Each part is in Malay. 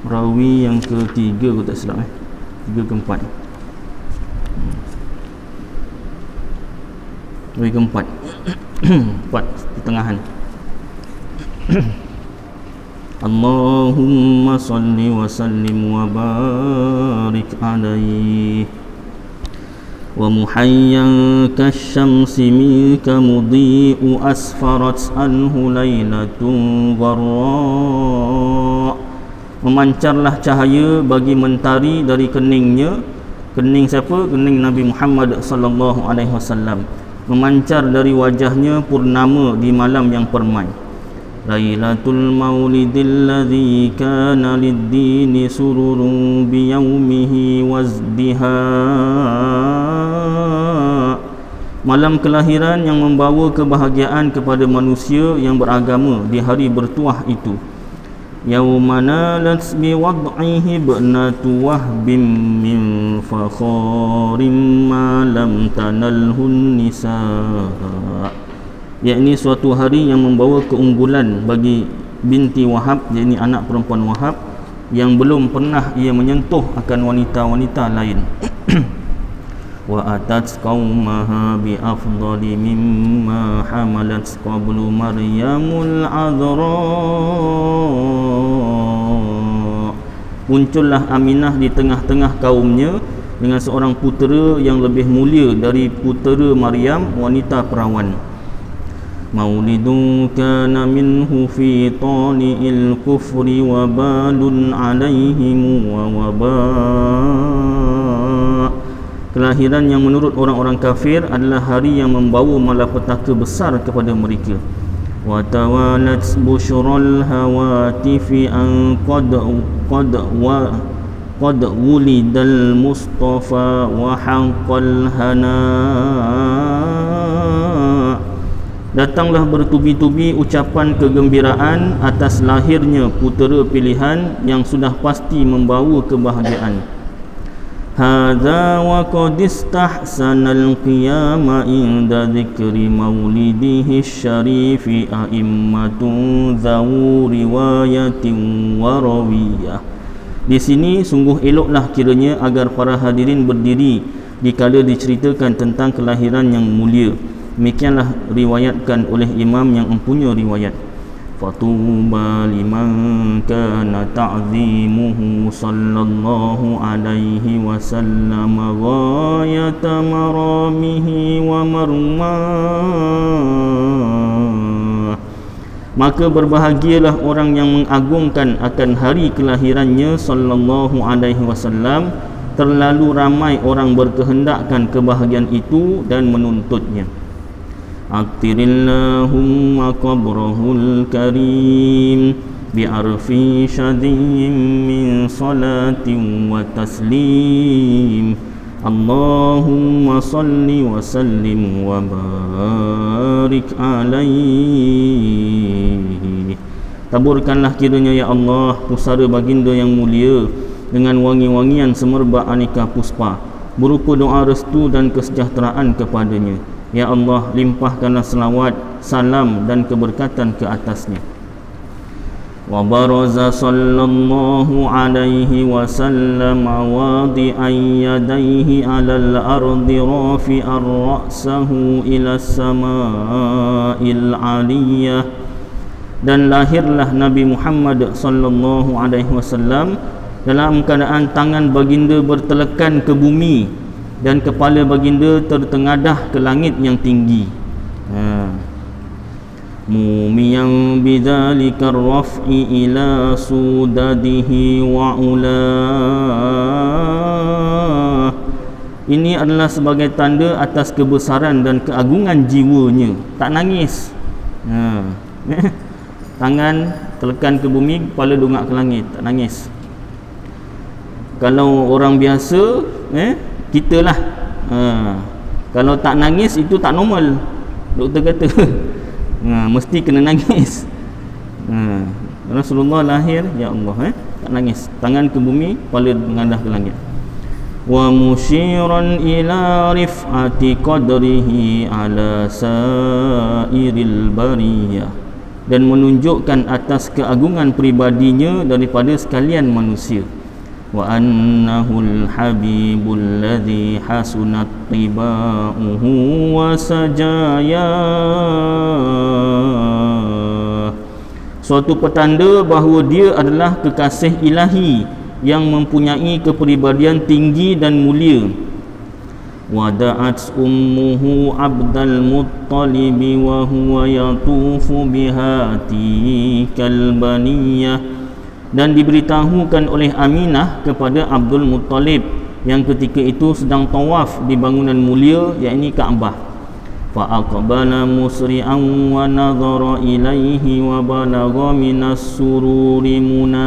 Rawi yang ketiga aku tak silap tiga ke empat. Rawi keempat. Empat pertengahan. Allahumma salli wa sallim wa barik alaihi wa muhayyan kasyamsi minka mudhi'u asfarat anhu laylatun gharra. Memancarlah cahaya bagi mentari dari keningnya. Kening siapa? Kening Nabi Muhammad sallallahu alaihi wasallam. Memancar dari wajahnya purnama di malam yang permai. Lailatul maulidil ladzi kana lid-dini sururun bi yaumihi wazdiha. Malam kelahiran yang membawa kebahagiaan kepada manusia yang beragama di hari bertuah itu. Yaumana lat bi wad'ihi ibnatu wahbim min fakharin ma lam tanalhun nisa. Yakni suatu hari yang membawa keunggulan bagi binti Wahab, yakni anak perempuan Wahab, yang belum pernah ia menyentuh akan wanita-wanita lain. Wa atat qaumaha bi afdali mimma hamalat qablu maryamul azra. Muncullah Aminah di tengah-tengah kaumnya dengan seorang putera yang lebih mulia dari putera Maryam, wanita perawan. Maulidu kana minhu fi tani'il kufri wa balun alaihim wa waba. Kelahiran yang menurut orang-orang kafir adalah hari yang membawa malapetaka besar kepada mereka. Wa tawalat busyral hawatifi an qad wulidal mustafa wa hanqal hana. Datanglah bertubi-tubi ucapan kegembiraan atas lahirnya putera pilihan yang sudah pasti membawa kebahagiaan. Hadza wa qad istahsanal qiyama inda dzikri maulidihi syarifi a'immatun dzawu riwayatin wa rawiyah. Di sini sungguh eloklah kiranya agar para hadirin berdiri dikala diceritakan tentang kelahiran yang mulia. Demikianlah riwayatkan oleh imam yang mempunyai riwayat. Fatuba liman kana ta'zimuhu sallallahu alaihi wasallam ghayata maramihi wa marma. Maka berbahagialah orang yang mengagungkan akan hari kelahirannya sallallahu alaihi wasallam. Terlalu ramai orang berkehendakkan kebahagiaan itu dan menuntutnya. Aktirillahumma qabrahul karim bi'arfi syadiyyin min salatin wa taslim. Allahumma salli wa sallim wa barik alaihi. Taburkanlah kiranya ya Allah pusara baginda yang mulia dengan wangi-wangian semerbak aneka puspa berupa doa restu dan kesejahteraan kepadanya. Ya Allah, limpahkanlah selawat, salam dan keberkatan ke atasnya. Wa baraza sallallahu alaihi wasallam wadi'an yadayhi 'alal ardi rafi'an ra'sahu ila as-sama'il 'aliyah. Dan lahirlah Nabi Muhammad sallallahu alaihi wasallam dalam keadaan tangan baginda bertelekan ke bumi dan kepala baginda tertengadah ke langit yang tinggi. Mumiyan bidzalika raf'i ila sudadihi wa ula. Ini adalah sebagai tanda atas kebesaran dan keagungan jiwanya. Tak nangis. Tangan telekan ke bumi, kepala dongak ke langit, tak nangis. Kalau orang biasa, kita lah, kalau tak nangis itu tak normal, doktor kata. Mesti kena nangis. Rasulullah lahir, ya Allah, tak nangis, tangan ke bumi, kepala mengadah ke langit. Wa musyiran ila rif'ati qadrihi ala sairil bariyah. dan menunjukkan atas keagungan pribadinya daripada sekalian manusia. Wa annahul habibul ladzi hasunat tibauhu wa sajaya. Suatu petanda bahawa dia adalah kekasih ilahi yang mempunyai kepribadian tinggi dan mulia. Wada'at ummuhu abdal muttalibi wa huwa yatufu bihati kalbaniyah. Dan diberitahukan oleh Aminah kepada Abdul Muttalib yang ketika itu sedang tawaf di bangunan mulia, yakni Kaabah. Fa aqbala musri'an wa nadhara ilaihi wa balagha minas sururi munah.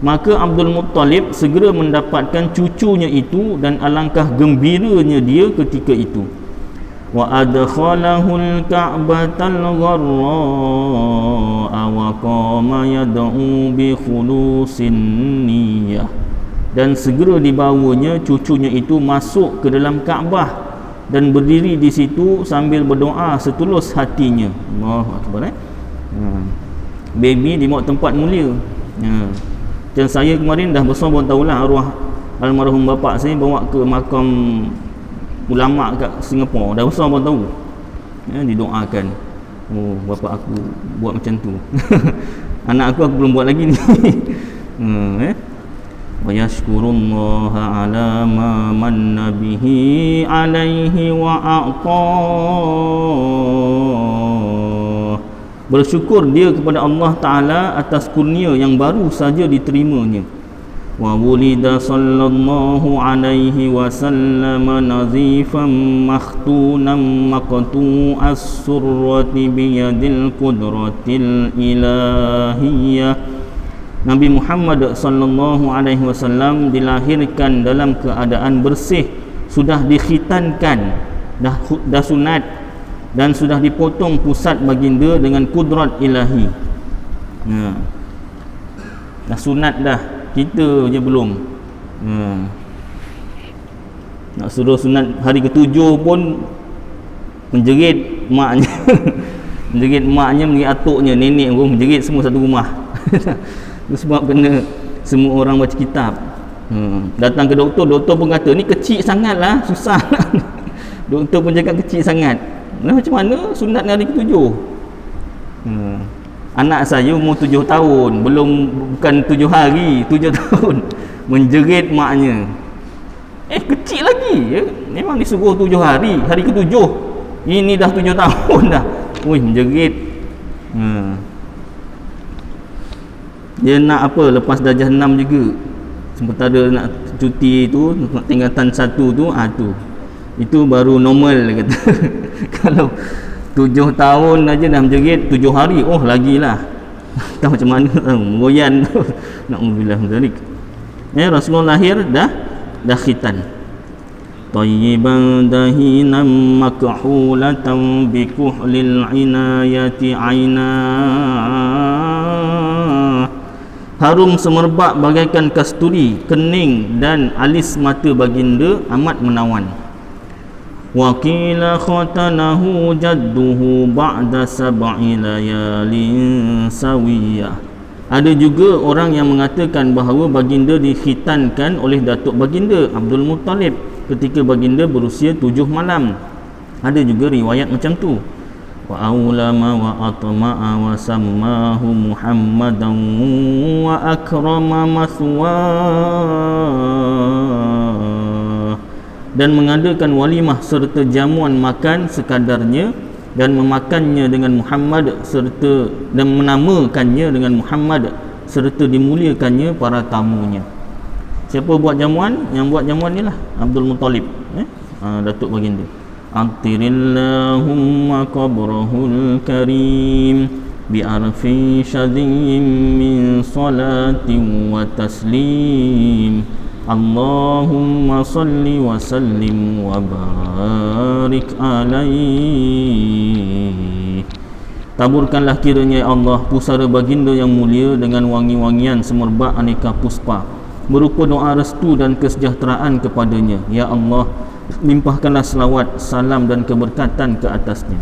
Maka Abdul Muttalib segera mendapatkan cucunya itu dan alangkah gembiranya dia ketika itu. Wa adkhalahul ka'batal gharra wa qama yad'u bi khulusin niyyah. Dan segera dibawanya cucunya itu masuk ke dalam Kaabah dan berdiri di situ sambil berdoa setulus hatinya. Allahu akbar. Baby dibawa tempat mulia. Dan saya kemarin dah besar pun tahulah arwah almarhum bapa saya bawa ke makam ulama kat Singapura. Dah besar pun tahu. Didoakan. Oh, bapa aku buat macam tu. Anak aku belum buat lagi ni. Wa yashkurullaha ala ma manna bihi alaihi wa a'ta. Bersyukur dia kepada Allah Ta'ala atas kurnia yang baru saja diterimanya. Wa wulida sallallahu alaihi wasallam nazifan makhtunan maqtu as-surrati biyadil qudratil ilahiyah. Nabi Muhammad sallallahu alaihi wasallam dilahirkan dalam keadaan bersih, sudah dikhitankan, dah sunat dan sudah dipotong pusat baginda dengan kudrat ilahi. Dah sunat dah, kita je belum. Nak suruh sunat hari ke-7 pun menjerit maknya. Menjerit maknya, menjerit atuknya, nenek pun menjerit, semua satu rumah. Itu sebab kena semua orang baca kitab. Datang ke doktor, doktor pun kata ni kecil sangat lah, susah. Doktor pun cakap kecil sangat. Nah, macam mana sunat hari ke-7? Anak saya umur 7 tahun, bukan 7 hari, 7 tahun, menjerit maknya. Kecil lagi ya? Memang disuruh 7 hari, hari ke-7 ini dah 7 tahun dah. Menjerit. Dia nak apa, lepas darjah 6 juga, sementara nak cuti tu, nak tingkatan 1 tu, itu baru normal kata. Kalau 7 tahun aja dah menjerit 7 hari, lagilah. Tak macam mana goyan tu. Na'udzubillah min dzalik. Rasulullah lahir dah khitan. Tayyiban dahinam makhulatan bi kuhlil inayati aina. Harum semerbak bagaikan kasturi, kening dan alis mata baginda amat menawan. Wa qila khatanahu jadduhu ba'da sab'i layalin sawiyah. Ada juga orang yang mengatakan bahawa baginda dikhitankan oleh datuk baginda Abdul Muttalib ketika baginda berusia 7 malam. Ada juga riwayat macam tu. Wa aulama wa atma'a wa sammahu Muhammadan wa akrama maswa. Dan mengadakan walimah serta jamuan makan sekadarnya dan memakannya dengan Muhammad serta dan menamakannya dengan Muhammad serta dimuliakannya para tamunya. Siapa buat jamuan? Yang buat jamuan ni lah Abdul Muttalib, datuk baginda. Antirillahumma qabrahul karim bi arfi syadhim min salatin wa taslim. Allahumma salli wa sallim wa barik alaihi. Taburkanlah kiranya ya Allah pusara baginda yang mulia dengan wangi-wangian semerbak aneka puspa berupa doa restu dan kesejahteraan kepadanya. Ya Allah, limpahkanlah selawat, salam dan keberkatan ke atasnya.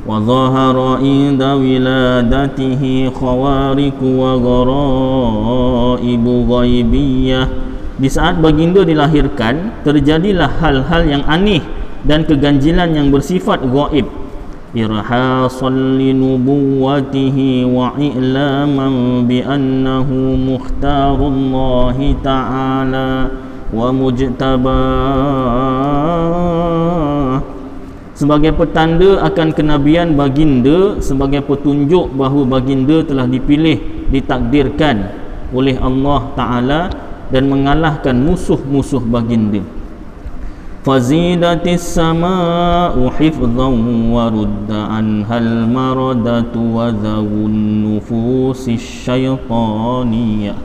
wa dhahara inda wiladatihi khawariq wa ghara'ibu ghaibiyah. Di saat baginda dilahirkan, terjadilah hal-hal yang aneh dan keganjilan yang bersifat gaib, irhasan li nubuwatihi wa i'laman bi annahu mukhtarullahi ta'ala wa mujtabah, sebagai petanda akan kenabian baginda, sebagai petunjuk bahawa baginda telah dipilih, ditakdirkan oleh Allah Ta'ala dan mengalahkan musuh-musuh baginda. Fazidatis sama'u hifdhan wa rudda anhal maradatu wa dhawun nufusis syaitaniyah.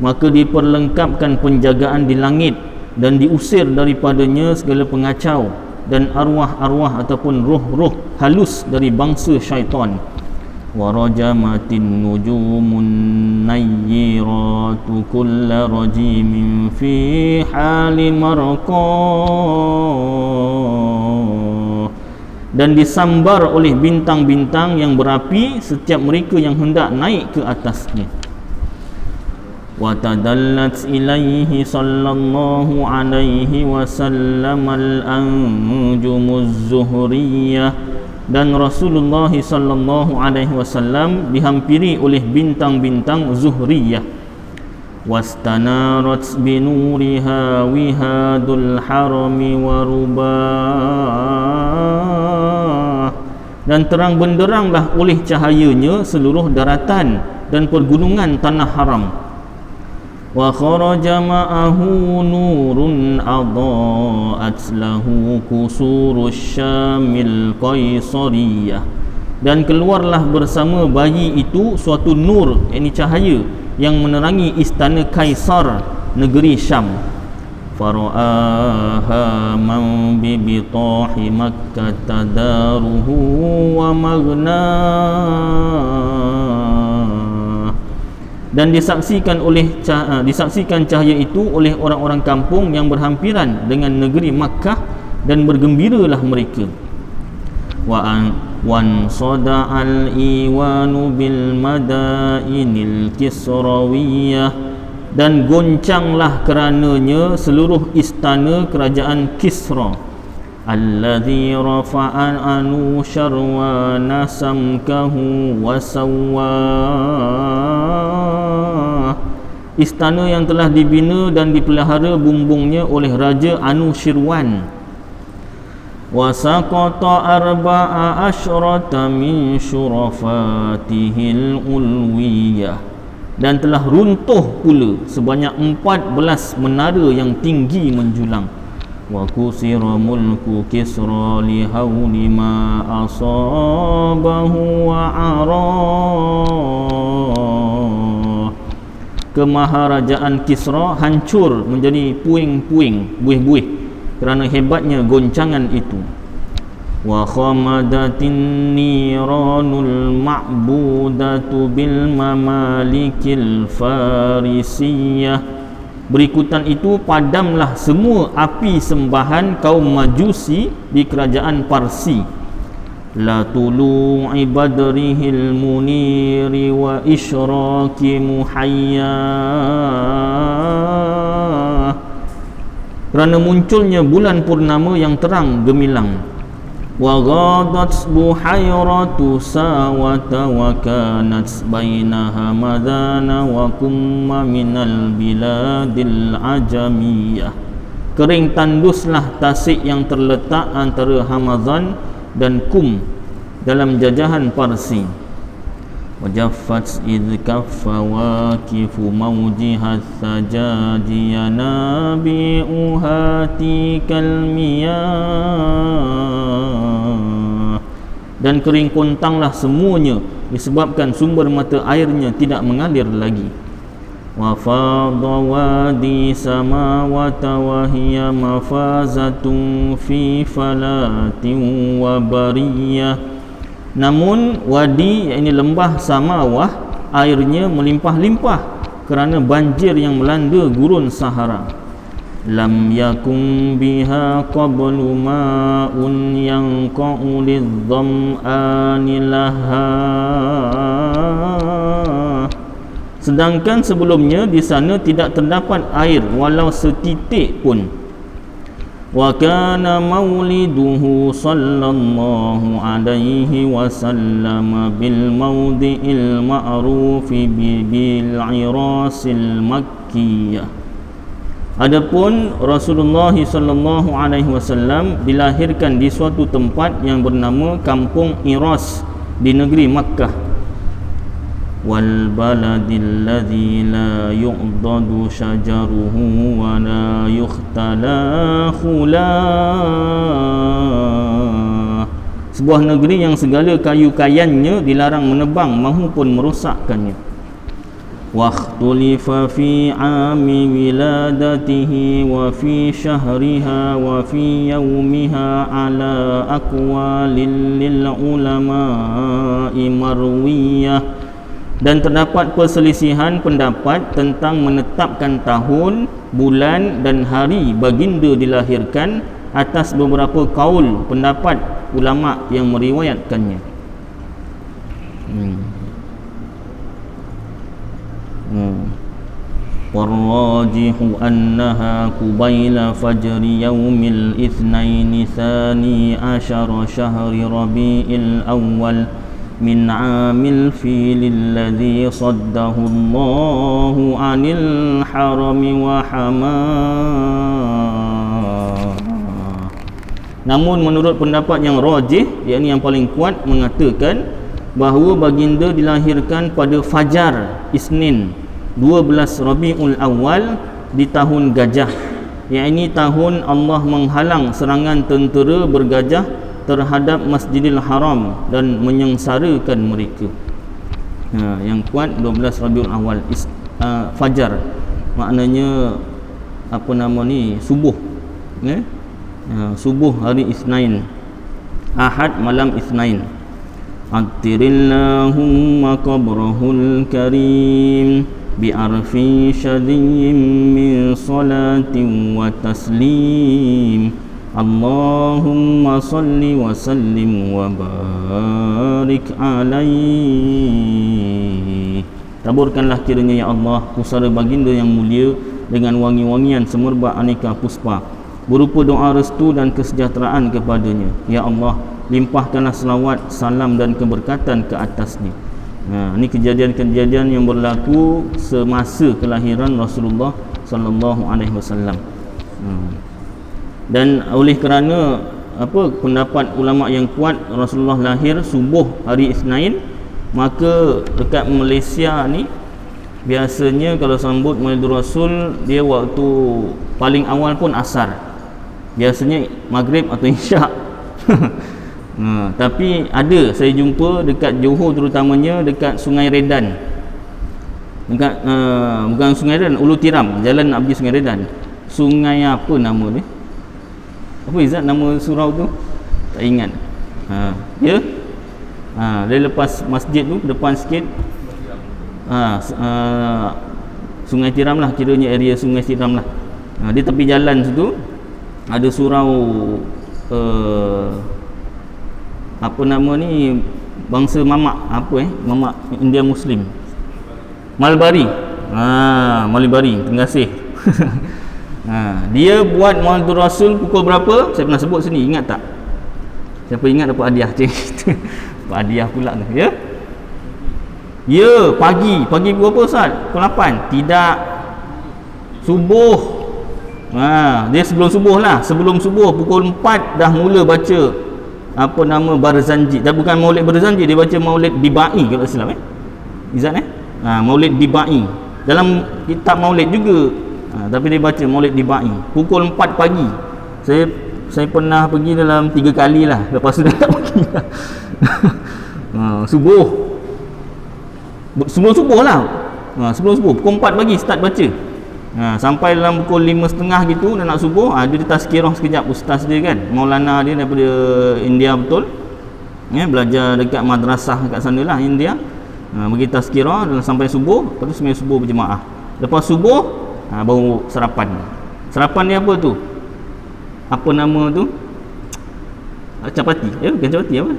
Maka diperlengkapkan penjagaan di langit dan diusir daripadanya segala pengacau dan arwah-arwah ataupun roh-roh halus dari bangsa syaitan. Wa rajamatin nujumun nayyiratu kulla rajimin fi hali marqa, dan disambar oleh bintang-bintang yang berapi setiap mereka yang hendak naik ke atasnya. Wa tadallat ilaihi sallallahu alaihi wasallam al-anjumuz zuhriyah, dan Rasulullah sallallahu alaihi wasallam dihampiri oleh bintang-bintang zuhriyah. Wastanarat binuriha wihadul harami wa rubah, dan terang benderanglah oleh cahayanya seluruh daratan dan pergunungan tanah haram. Wa kharaja ma'ahu nurun adaat lahu kusurus syamil qaisariyah, dan keluarlah bersama bayi itu suatu nur, yakni cahaya yang menerangi istana Kaisar negeri Syam. Fara'aha man bi bitahi Makkah tadaruhu wa maghna, dan disaksikan cahaya itu oleh orang-orang kampung yang berhampiran dengan negeri Makkah, dan bergembiralah mereka. Wan sada'al iwanu bil madainil kisrawiyah, dan goncanglah kerananya seluruh istana kerajaan Kisra. Alladhi rafa'an anu syarwa nasamkahu wa sawwa, istana yang telah dibina dan dipelihara bumbungnya oleh Raja Anushirwan. Wa saqata arba'a asyrata min syurafatihil ulwiyah, dan telah runtuh pula sebanyak 14 menara yang tinggi menjulang. Wa kusira mulku Kisra li hawli ma asabahu wa ara, kemaharajaan Kisra hancur menjadi puing-puing, buih-buih kerana hebatnya goncangan itu. Wa khamadatin niranul ma'budatu bil mamalikil farisiyah, berikutan itu padamlah semua api sembahan kaum Majusi di kerajaan Parsi. La tulu'i badrihil muniri wa isyraki muhayya, kerana munculnya bulan purnama yang terang gemilang. Wa ghadat buhayratu sawata wa kanat bainaha madana wa kumma minal biladil ajamiyah, kering tanduslah tasik yang terletak antara Hamadan dan Kum dalam jajahan Parsi. Wajaffat idh kaffa waqifu mawjihat sajajiya nabi'uha tikal miyah, dan kering kontanglah semuanya disebabkan sumber mata airnya tidak mengalir lagi. Wa fadha wadi samawata wa hiya mafazatun fi falatin wa bariyah, namun wadi, yakni lembah Samawah, airnya melimpah-limpah kerana banjir yang melanda gurun Sahara. lam yakun biha qablu ma'un yanqa'u lidh-dham'ani laha. Sedangkan sebelumnya di sana tidak terdapat air walau setitik pun. Wa kana mauliduhu sallallahu alaihi wasallam bil mawdi'il ma'rufi bil irasil makkiyah. Adapun Rasulullah sallallahu alaihi wasallam dilahirkan di suatu tempat yang bernama Kampung Iras di negeri Makkah. Wal baladil ladzi la yu'dadu syajaruhu wa la yukhtala khulah. Sebuah negeri yang segala kayu-kayannya dilarang menebang maupun merosakkannya. Wakhtulifa fi 'ami wiladatihi wa fi syahriha wa fi yaumiha ala aqwalil lil ulama'i marwiyah. Dan terdapat perselisihan pendapat tentang menetapkan tahun, bulan dan hari baginda dilahirkan atas beberapa kaul pendapat ulama yang meriwayatkannya. Warrajihu annaha qubaila fajri yaumil itsnaini tsani asyara syahri rabi'il awal min 'amil filil ladzi saddahu Allahu 'anil harami wa hama. Namun menurut pendapat yang rajih, yakni yang paling kuat, mengatakan bahawa baginda dilahirkan pada fajar Isnin 12 Rabiul Awal di tahun gajah, yakni tahun Allah menghalang serangan tentera bergajah terhadap Masjidil Haram dan menyengsarakan mereka. Yang kuat 12 Rabiul Awal fajar, maknanya apa nama ni, subuh, subuh hari Isnin, Ahad malam Isnin. Attirillahumma qabrahul karim bi'arfi syadiyyin min salatin wa taslim. Allahumma salli wa sallim wa barik alaihi. Taburkanlah kiranya ya Allah pusara baginda yang mulia dengan wangi-wangian semerbak aneka puspa berupa doa restu dan kesejahteraan kepadanya. Ya Allah, limpahkanlah selawat, salam dan keberkatan ke atasnya. Ini kejadian-kejadian yang berlaku semasa kelahiran Rasulullah sallallahu alaihi wasallam. Dan oleh kerana pendapat ulama yang kuat Rasulullah lahir subuh hari Isnin, maka dekat Malaysia ni biasanya kalau sambut Maulid Rasul, dia waktu paling awal pun asar, biasanya maghrib atau isyak. Tapi ada saya jumpa dekat Johor, terutamanya dekat Sungai Redan, dekat bukan Sungai Redan, Ulu Tiram, Jalan nak pergi Sungai Redan. Sungai apa nama ni? Apa Izzat nama surau tu? Tak ingat. Ya? Dia lepas masjid tu, depan sikit. Sungai Tiram lah, kiranya area Sungai Tiram lah. Di tepi jalan situ ada surau apa nama ni, bangsa mamak, mamak India Muslim, Malbari. Malbari, terima kasih. Dia buat Maulid Rasul pukul berapa? Saya pernah sebut sini, ingat tak? Siapa ingat dapat hadiah? Dapat hadiah pula tu, ya? Ya, pagi pukul berapa Ustaz? Pukul 8? Tidak, subuh. Dia sebelum subuh lah. Sebelum subuh pukul 4 dah mula baca apa nama Barzanji. Dan bukan Maulid Barzanji, dia baca Maulid Dibai kalau tak silap Izzat Maulid Dibai. Dalam kitab Maulid juga. Tapi dia baca Maulid Dibai pukul 4 pagi. Saya pernah pergi dalam 3 kali lah. Lepas tu dah tak pergi lah. Subuh, sebelum subuh lah. Sebelum subuh pukul 4 pagi start baca. Sampai dalam pukul 5.30 gitu dah nak subuh. Dia tazkirah sekejap, ustaz dia kan, Maulana dia daripada India betul, belajar dekat madrasah dekat sana lah India. Bagi tazkirah dan sampai subuh. Lepas tu sembahyang subuh berjemaah. Lepas subuh baru sarapan. Sarapan dia apa tu? Apa nama tu? Capati. Bukan capati apa?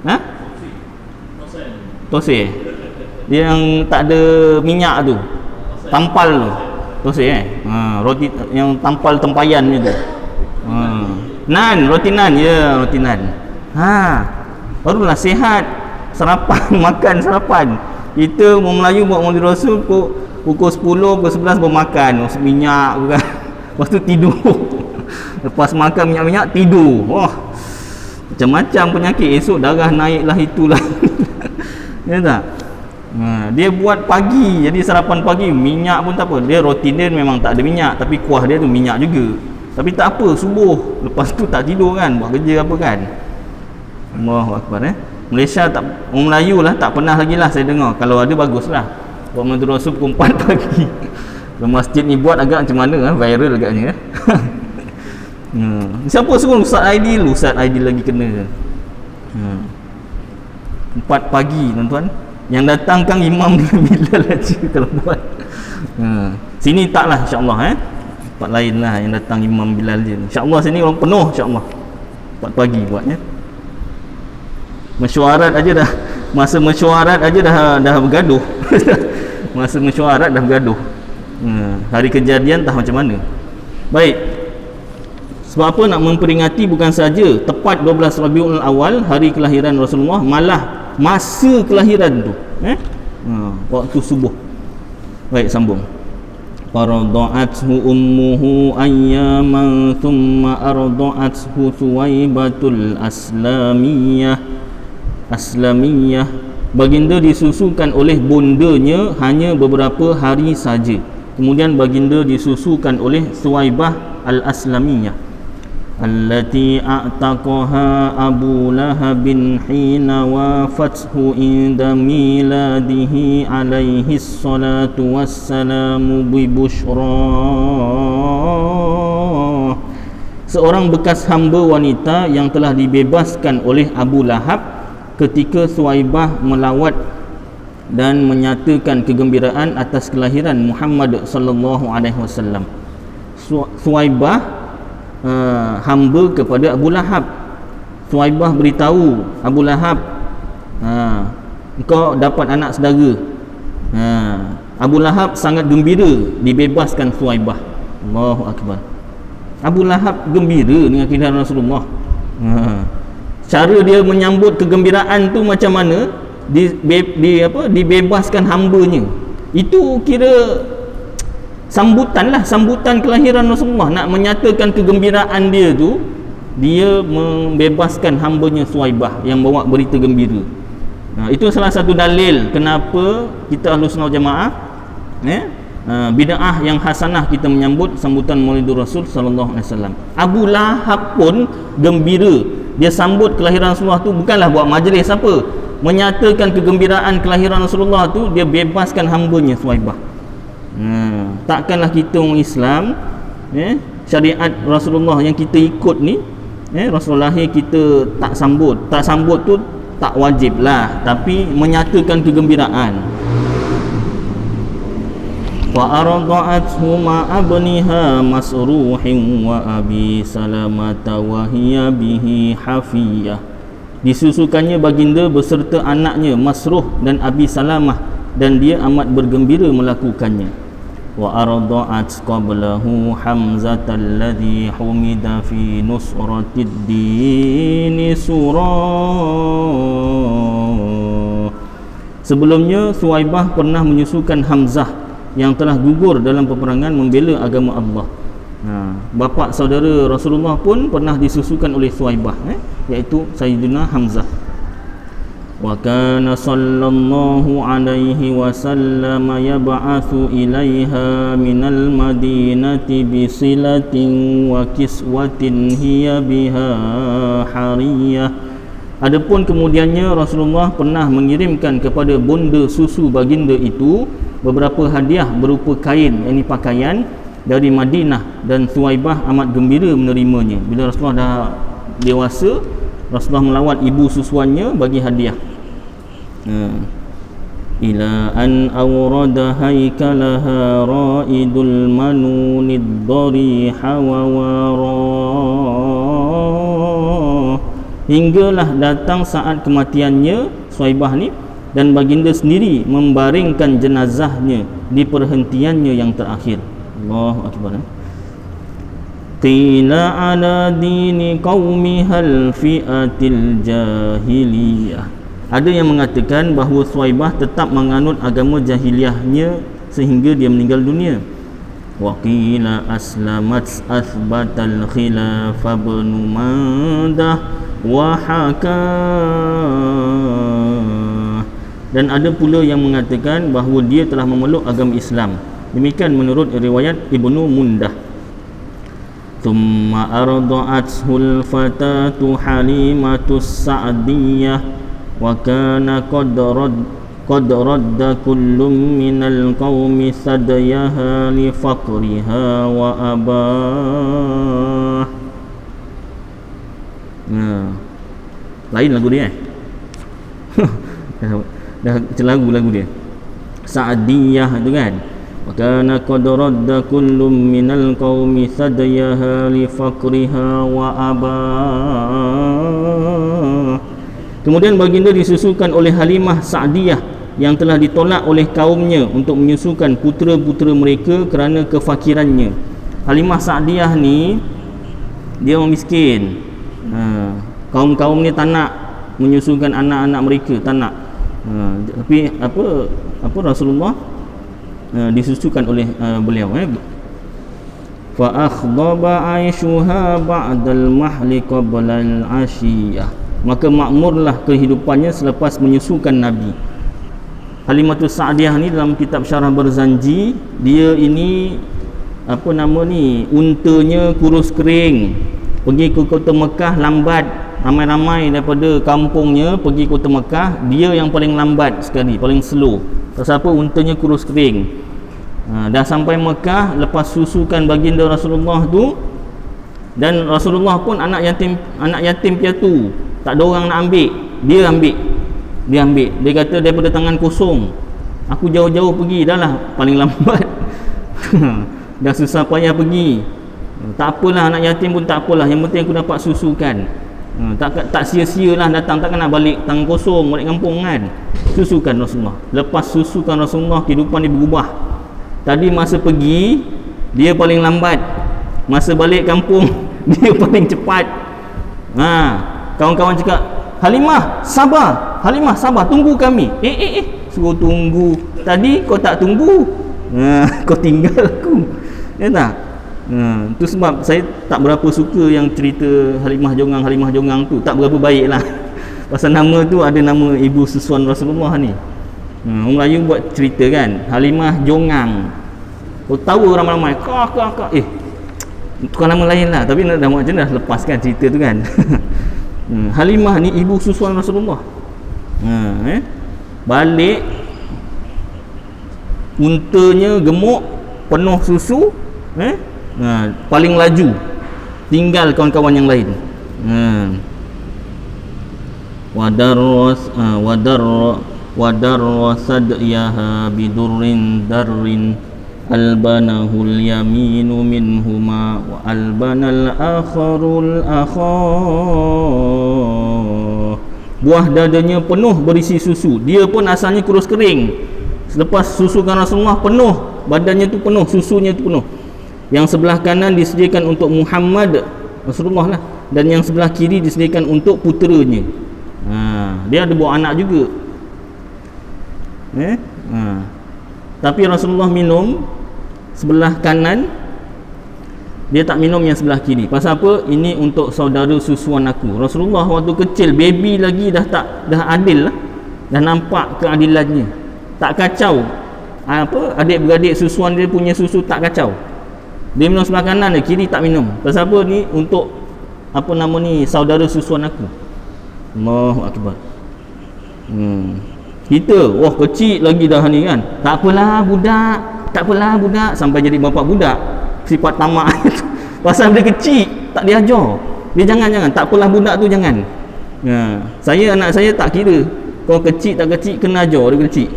Ha? Tosai. Dia yang tak ada minyak tu. Tampal tu. Tosai roti yang tampal tempayan je tu. Nan, roti nan. Ya, roti nan. Barulah sihat. Sarapan, makan sarapan. Kita orang Melayu buat Maulid Rasul pukul 10, pukul 11 bermakan, minyak bukan. Lepas tu tidur. Lepas makan minyak-minyak tidur. Wah. Macam-macam penyakit. Esok darah naiklah itulah. Ya tak? Dia buat pagi, jadi sarapan pagi minyak pun tak apa. Dia roti dia memang tak ada minyak, tapi kuah dia tu minyak juga. Tapi tak apa, subuh lepas tu tak tidur kan, buat kerja apa kan. Allahu Akbar. Malaysia tak, orang Melayu lah tak pernah lagi lah saya dengar. Kalau ada baguslah. Buat Maulid Rasul pukul 4 pagi. Kalau masjid ni buat agak macam mana viral agaknya. Siapa suruh Ustaz Aidil? Ustaz Aidil lagi kena. 4 pagi tuan-tuan. Yang datang kan imam dengan Bilal aja kalau buat. Sini taklah insya-Allah tempat lain lah yang datang imam Bilal je. Insya-Allah sini orang penuh insya-Allah. 4 pagi buatnya. Mesyuarat aja dah. Masa mesyuarat aja dah bergaduh. Masa mesyuarat dah bergaduh. Hari kejadian tak macam mana. Baik. Sebab apa nak memperingati bukan saja tepat 12 Rabiul Awal hari kelahiran Rasulullah, malah masa kelahiran tu waktu subuh. Baik, sambung. Farada'athu ummuhu ayyaman thumma arda'athu Suwaibatul Aslamiyah. Baginda disusukan oleh bondanya hanya beberapa hari saja. Kemudian baginda disusukan oleh Suwaibah Al-Aslamiyah allati a'taqaha Abu Lahabin hina wafathu inda miladihi alaihi salatu wassalamu bi bushra. Seorang bekas hamba wanita yang telah dibebaskan oleh Abu Lahab ketika Suwaibah melawat dan menyatakan kegembiraan atas kelahiran Muhammad sallallahu alaihi wasallam. Suwaibah hamba kepada Abu Lahab. Suwaibah beritahu Abu Lahab, engkau dapat anak saudara. Abu Lahab sangat gembira dibebaskan Suwaibah. Allahu Akbar. Abu Lahab gembira dengan kelahiran Rasulullah. Cara dia menyambut kegembiraan tu macam mana? Dibebaskan hambanya. Itu kira sambutan kelahiran Rasulullah. Nak menyatakan kegembiraan dia tu, dia membebaskan hambanya Suwaibah yang bawa berita gembira. Itu salah satu dalil kenapa kita Ahlussunnah Jamaah bid'ah yang hasanah kita menyambut sambutan Maulidur Rasul sallallahu alaihi wasallam. Abu Lahab pun gembira. Dia sambut kelahiran Rasulullah tu bukanlah buat majlis apa. Menyatakan kegembiraan kelahiran Rasulullah tu, dia bebaskan hambanya Suwaibah. Takkanlah kita orang Islam syariat Rasulullah yang kita ikut ni, Rasulullah kita tak sambut tu tak wajib lah, tapi menyatakan kegembiraan. Wa arda'athu ma abniha masruhin wa abi salamata wa hiya bihi hafiyah. Disusukannya baginda beserta anaknya Masruh dan Abi Salamah, dan dia amat bergembira melakukannya. Wa arda'at qablahu Hamzah alladhi humida fi nusratid dini surah. Sebelumnya Suwaibah pernah menyusukan Hamzah yang telah gugur dalam peperangan membela agama Allah. Bapa saudara Rasulullah pun pernah disusukan oleh Suwaibah, iaitu Sayyidina Hamzah. Wa kana sallallahu alaihi wasallam yab'atsu ilaiha minal madinati bisilatin wa kiswatin hiya biha hariyah. Adapun kemudiannya Rasulullah pernah mengirimkan kepada bonda susu baginda itu beberapa hadiah berupa kain, yakni pakaian dari Madinah, dan Suwaibah amat gembira menerimanya. Bila Rasulullah dah dewasa, Rasulullah melawat ibu susuannya bagi hadiah. ila an awrada haikalaha raidul manunid dariha wa wara, hinggalah datang saat kematiannya Suhaibah ni, dan baginda sendiri membaringkan jenazahnya di perhentiannya yang terakhir. Allahu akbar. Qila ala dini qaumihal fi'atil jahiliyah, ada yang mengatakan bahawa Suhaibah tetap menganut agama jahiliahnya sehingga dia meninggal dunia. Wa qila aslamat athbatal khilaf ibn Mandah wa haka, dan ada pula yang mengatakan bahawa dia telah memeluk agama Islam. Demikian menurut riwayat Ibnu Mundah. Thumma arda'athul fatatu Halimatus Sa'diyah wa kana qad radda kullum minal qaumi sadyaha li faqriha wa abah. Lain lagu dia dah lagu dia Sa'diyah tu kan. Wa kana qad radda kullum minal qaumi sadyaha li faqriha wa abah. Kemudian baginda disusulkan oleh Halimah Sa'diyah yang telah ditolak oleh kaumnya untuk menyusukan putera-putera mereka kerana kefakirannya. Halimah Sa'diyah ni dia orang miskin. Kaum-kaum ni tak nak menyusukan anak-anak mereka, tak nak. Tapi apa Rasulullah disusukan oleh beliau. Fa akhdaba aishuha ba'dal mahli qabla al-ashiyah, maka makmurlah kehidupannya selepas menyusukan Nabi. Halimatus Sa'diyah ni dalam kitab Syarah Barzanji, dia ini untanya kurus kering, pergi ke kota Mekah lambat, ramai-ramai daripada kampungnya pergi kota Mekah, dia yang paling lambat sekali, paling slow. Pasal apa? Untanya kurus kering. Dah sampai Mekah lepas susukan baginda Rasulullah tu, dan Rasulullah pun anak yatim piatu, tak ada orang nak ambil, dia ambil. Dia kata daripada tangan kosong aku jauh-jauh pergi, dah lah paling lambat dah susah payah pergi, tak apalah, anak yatim pun tak apalah, yang penting aku dapat susukan. Tak sia-sia lah datang, takkan nak balik tangan kosong balik kampung kan. Susukan Rasulullah. Lepas susukan Rasulullah, kehidupan dia berubah. Tadi masa pergi dia paling lambat, masa balik kampung dia paling cepat. Kawan-kawan cakap, Halimah sabar, Halimah sabar, tunggu kami. Suruh tunggu, tadi kau tak tunggu, kau tinggal aku, ya tak? Tu sebab saya tak berapa suka yang cerita Halimah Jongang tu, tak berapa baik lah. Pasal nama tu ada nama ibu susuan Rasulullah ni. Orang Melayu buat cerita kan, Halimah Jongang. Kau tahu ramai-ramai kak. Tukar nama lain lah, tapi dah macam dah lepaskan cerita tu kan. Halimah ni ibu susuan Rasulullah. Balik untanya gemuk, penuh susu, paling laju, tinggal kawan-kawan yang lain. Wadarrasadyaha bidurrin darrin albanahul yaminu minhuma wa albanal akharul akhar. Buah dadanya penuh berisi susu, dia pun asalnya kurus kering. Selepas susukan Rasulullah penuh, badannya tu penuh, susunya tu penuh. Yang sebelah kanan disediakan untuk Muhammad Rasulullah lah, dan yang sebelah kiri disediakan untuk puteranya. Dia ada bawa anak juga. Tapi Rasulullah minum sebelah kanan, dia tak minum yang sebelah kiri. Pasal apa? Ini untuk saudara susuan aku. Rasulullah waktu kecil, baby lagi dah adil lah, dah nampak keadilannya, tak kacau. Adik-beradik susuan dia punya susu tak kacau. Dia minum sebelah kanan dia, kiri tak minum. Pasal apa? Ni untuk saudara susuan aku. Allahu akbar. Kita kecil lagi dah ni kan, tak apalah budak, sampai jadi bapa budak, sifat tamak itu. Pasal dia kecil tak diajar, dia jangan, tak apalah budak tu jangan. Anak saya tak kira, kau kecil tak kecil kena ajar dia kecil.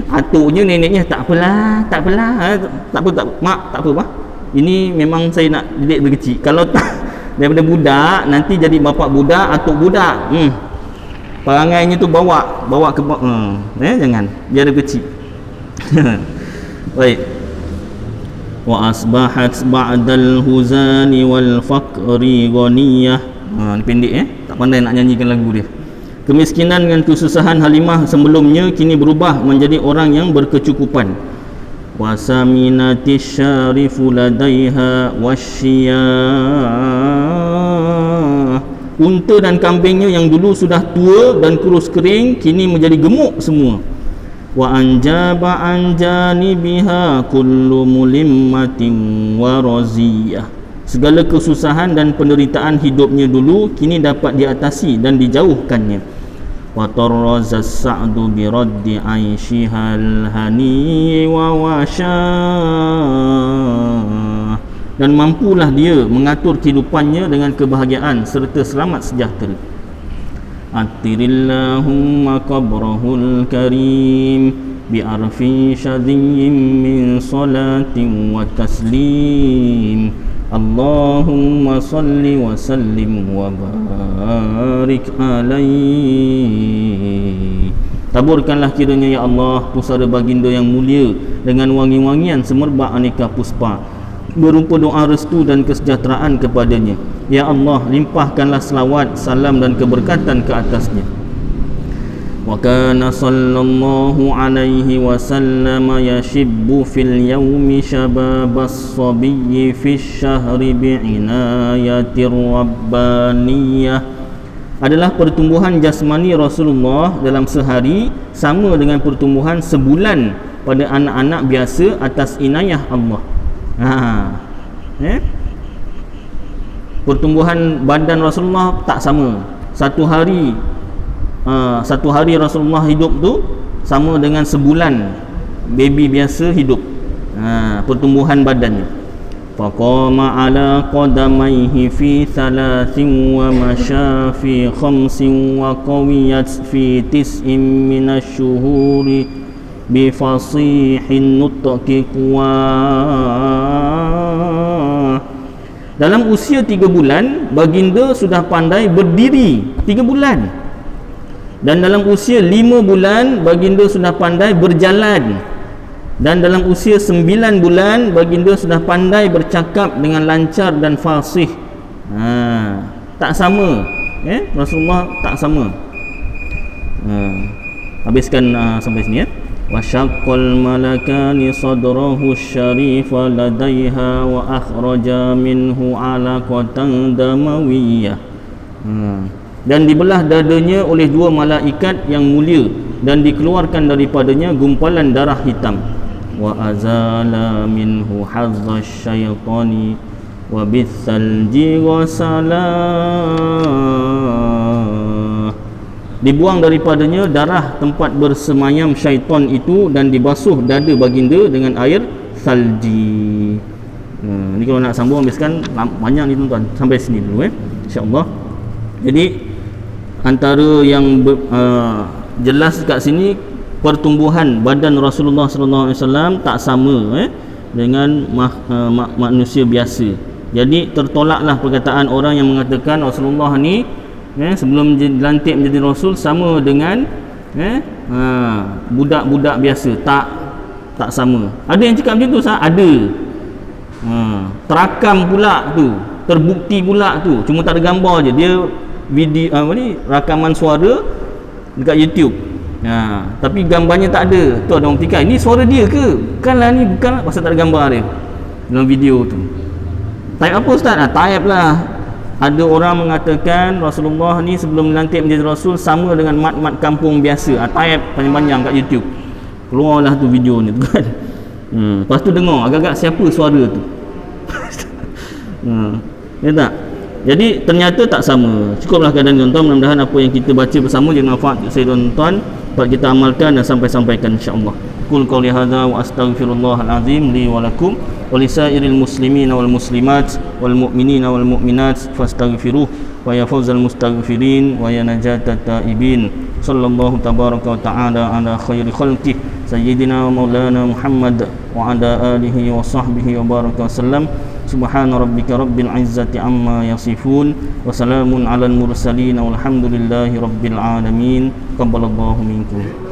Atuknya neneknya tak apalah, tak apa mak, tak apa bah. Ini memang saya nak didik dari kecil. Kalau tak daripada budak nanti jadi bapak budak, atuk budak. Perangainya tu bawa ke jangan biar dari kecil. Baik. Wa asbahat ba'dal huzani wal faqri ghaniyah. Ni pendek tak pandai nak nyanyikan lagu dia. Kemiskinan dan kesusahan Halimah sebelumnya kini berubah menjadi orang yang berkecukupan. Wasaminatis syarifu ladaiha wasyiyah. Unta dan kambingnya yang dulu sudah tua dan kurus kering kini menjadi gemuk semua. Wa anjaba anjani biha kullu mulimmatin wa raziyah. Segala kesusahan dan penderitaan hidupnya dulu kini dapat diatasi dan dijauhkannya. Wa tarraza sa'du bi raddi aishihal hani wa washa. Dan mampulah dia mengatur kehidupannya dengan kebahagiaan serta selamat sejahtera. Atirillahumma qabrahul karim bi arfi syadhiyyin min salatin wa taslim. Allahumma salli wa sallim wa barik alaihi. Taburkanlah kiranya ya Allah pusara baginda yang mulia dengan wangi-wangian semerbak aneka puspa, berupa doa restu dan kesejahteraan kepadanya. Ya Allah, limpahkanlah selawat, salam dan keberkatan ke atasnya. Wa kana sallallahu alaihi wasallam yashibbu fil yawmi shababas sabiyyi fish syahri bi'inayatir rabbaniyah. Adalah pertumbuhan jasmani Rasulullah dalam sehari sama dengan pertumbuhan sebulan pada anak-anak biasa atas inayah Allah. Pertumbuhan badan Rasulullah tak sama. Satu hari Rasulullah hidup tu sama dengan sebulan baby biasa hidup. Pertumbuhan badannya. Faqama ala qadamaihi fi 3 wa masya fi 5 wa qawiyat fi 9 minasy-syuhuri bi fasihin nutqi quwa. Dalam usia 3 bulan baginda sudah pandai berdiri 3 bulan. Dan dalam usia 5 bulan baginda sudah pandai berjalan. Dan dalam usia 9 bulan baginda sudah pandai bercakap dengan lancar dan fasih. Tak sama. Rasulullah tak sama. Habiskan sampai sini ya. Wa syaqqal malakani sadrahu syarifa ladaiha wa akhraja minhu alaqatan damawiyah. Dan dibelah dadanya oleh 2 malaikat yang mulia dan dikeluarkan daripadanya gumpalan darah hitam. Wa azala minhu hazza syaitani wa bithalji ghasala. Dibuang daripadanya darah tempat bersemayam syaitan itu dan dibasuh dada baginda dengan air salji. Ni kalau nak sambung habiskan banyak ni tuan-tuan. Sampai sini dulu insya-Allah. Jadi antara yang jelas kat sini pertumbuhan badan Rasulullah sallallahu alaihi wasallam tak sama dengan manusia biasa. Jadi tertolaklah perkataan orang yang mengatakan Rasulullah ni sebelum dilantik menjadi rasul sama dengan budak-budak biasa. Tak sama. Ada yang cakap macam tu sah? Ada. Terakam pula tu, terbukti pula tu, cuma tak ada gambar je. Dia video rakaman suara dekat YouTube. Tapi gambarnya tak ada. Tu ada orang petikai, ni suara dia ke? Bukanlah ni, bukanlah, pasal tak ada gambar dia dalam video tu. Type apa ustaz? Type lah. Ada orang mengatakan Rasulullah ni sebelum dilantik menjadi rasul sama dengan mat-mat kampung biasa. Type panjang-panjang kat YouTube. Keluarlah tu video ni tu kan. Lepas tu dengar agak-agak siapa suara tu. Ya tak? Jadi ternyata tak sama. Cukuplah keadaan tuan-tuan. Mudah-mudahan apa yang kita baca bersama jadi manfaat untuk saya tuan-tuan, dapat kita amalkan dan sampaikan insya-Allah. Qul qouli hadza wa astaghfirullahal azim li wa lakum wa lisairil muslimin wal muslimat wal mu'minina wal mu'minat fastaghfiruh wa ya fawzal mustaghfirin wa ya najatat taibin. sallallahu tabaraka wa ta'ala ala khairi khalqih sayyidina wa maulana Muhammad wa ala alihi wa sahbihi wa baraka wasallam. Subhana rabbika rabbil izzati amma yasifun wa salamun alal mursalin walhamdulillahi rabbil alamin. Qabbalallahu minkum.